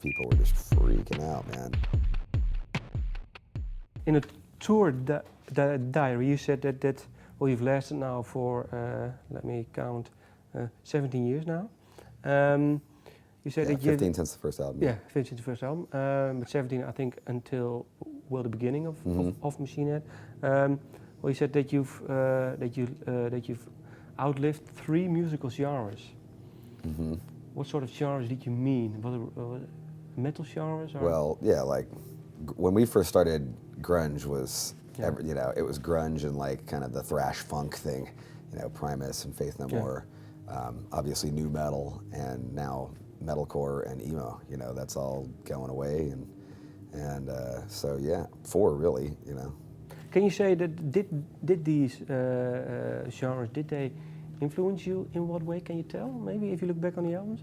people were just freaking out, man. In a tour diary, you said that well, you've lasted now for let me count, 17 years now. You said that 15 since the first album. Yeah, 15 since the first album, but 17 I think until well the beginning of Machine Head. Well, you said that you've outlived 3 musical genres. Mm-hmm. What sort of genres did you mean? Was it metal genres? Or? Well, yeah, like when we first started, grunge was, it was grunge and like kind of the thrash funk thing, Primus and Faith No More. Obviously new metal, and now metalcore and emo. That's all going away, and so yeah, 4 really. Can you say that did these genres, did they influence you in what way? Can you tell? Maybe if you look back on the albums.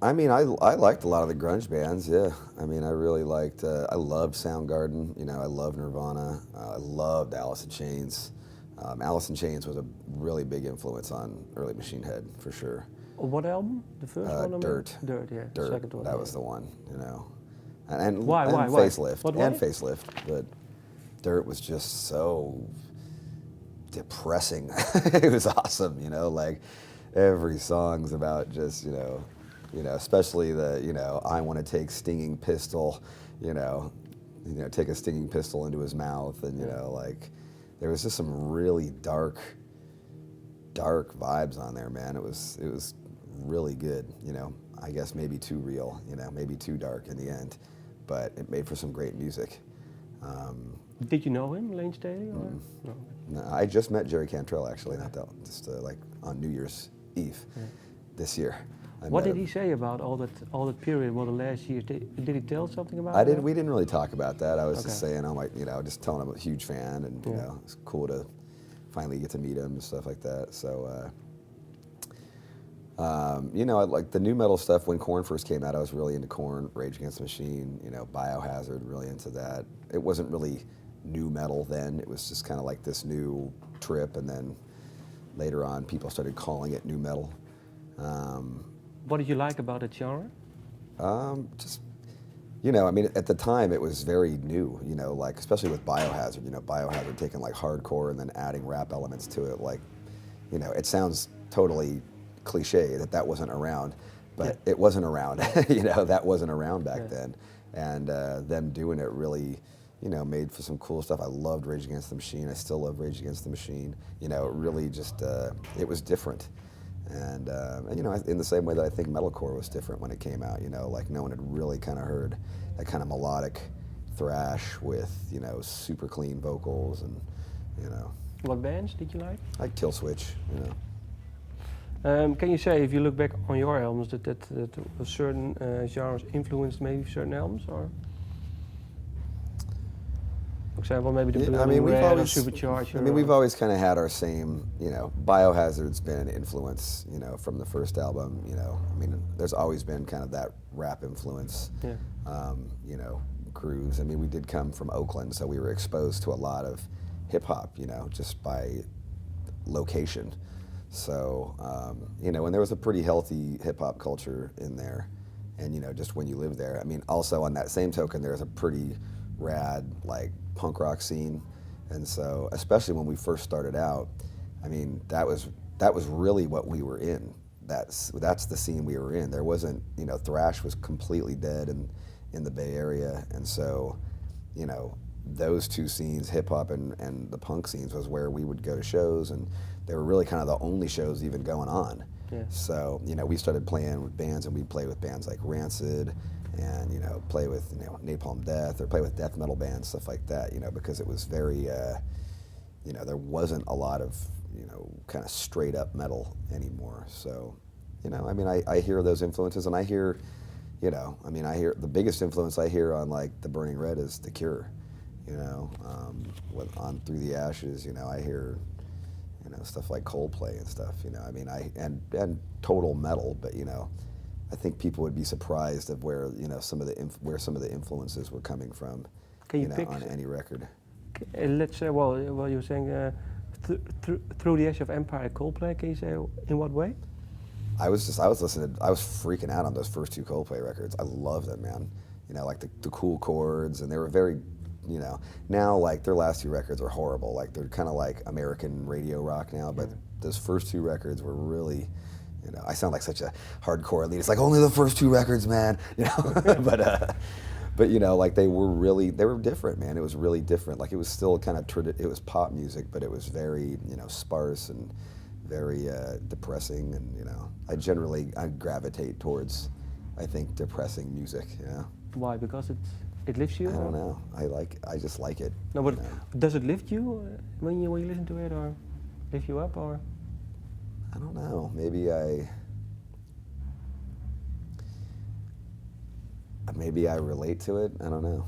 I mean, I liked a lot of the grunge bands. Yeah, I mean, I really liked. I loved Soundgarden. I loved Nirvana. I loved Alice in Chains. Alice in Chains was a really big influence on early Machine Head for sure. What album? The first one? Dirt. Dirt, yeah. Dirt. The second one. That was the one. And why? Facelift. What and Facelift, but Dirt was just so depressing. It was awesome. Like every song's about just especially the I want to take stinging pistol, take a stinging pistol into his mouth, and like there was just some really dark vibes on there, man. It was really good. I guess maybe too real, maybe too dark in the end, but it made for some great music. Did you know him, Lane Staley? Or? No, I just met Jerry Cantrell actually, just like on New Year's Eve this year. What did he say about all that period? Well, the last year, did he tell something about it? We didn't really talk about that. I was just saying, just telling him I'm a huge fan, and it's cool to finally get to meet him and stuff like that. So, like the new metal stuff. When Korn first came out, I was really into Korn, Rage Against the Machine, Biohazard, really into that. It wasn't really new metal then. It was just kind of like this new trip, and then later on, people started calling it new metal. What did you like about that genre? Just, I mean, at the time it was very new, like especially with Biohazard, Biohazard taking like hardcore and then adding rap elements to it. Like, it sounds totally cliche that wasn't around, but it wasn't around, that wasn't around back then. And them doing it really, made for some cool stuff. I loved Rage Against the Machine. I still love Rage Against the Machine. It really just, it was different. And in the same way that I think metalcore was different when it came out, like no one had really kind of heard that kind of melodic thrash with, super clean vocals and, What bands did you like? Like Killswitch, Can you say, if you look back on your albums, that certain genres influenced maybe certain albums, or? For example, maybe the Burning Red or Supercharger. I mean, we've always kind of had our same, Biohazard's been an influence, from the first album, I mean, there's always been kind of that rap influence, grooves. I mean, we did come from Oakland, so we were exposed to a lot of hip hop, just by location. So, and there was a pretty healthy hip hop culture in there, and, just when you live there. I mean, also on that same token, there's a pretty rad, like, punk rock scene, and so especially when we first started out, I mean that was really what we were in. That's the scene we were in. There wasn't, thrash was completely dead in the Bay Area, and so those two scenes, hip hop and the punk scenes, was where we would go to shows, and they were really kind of the only shows even going on. So we started playing with bands, and we'd play with bands like Rancid, and play with Napalm Death, or play with death metal bands, stuff like that, because it was very there wasn't a lot of kind of straight up metal anymore. So I mean, I hear those influences, and I hear I hear the biggest influence I hear on like the Burning Red is The Cure, on Through the Ashes, I hear stuff like Coldplay and stuff, I mean, and total metal, but I think people would be surprised of where some of the influences were coming from. Can you pick on any record? Let's say, well, you were saying Through the Ashes of Empire, Coldplay. Can you say in what way? I was listening. I was freaking out on those first two Coldplay records. I love them, man. You know, like the cool chords, and they were very, you know. Now, like their last two records are horrible. Like they're kind of like American radio rock now. But those first two records were really, you know. I sound like such a hardcore elite. It's like only the first two records, man. You know, but you know, like they were different, man. It was really different. Like it was still kind of it was pop music, but it was very, you know, sparse and very depressing, and you know, I gravitate towards, I think, depressing music. Yeah. Why? Because it lifts you? I don't know. I just like it. No, but you know? does it lift you when you listen to it, or lift you up, or? I don't know. Maybe I relate to it. I don't know.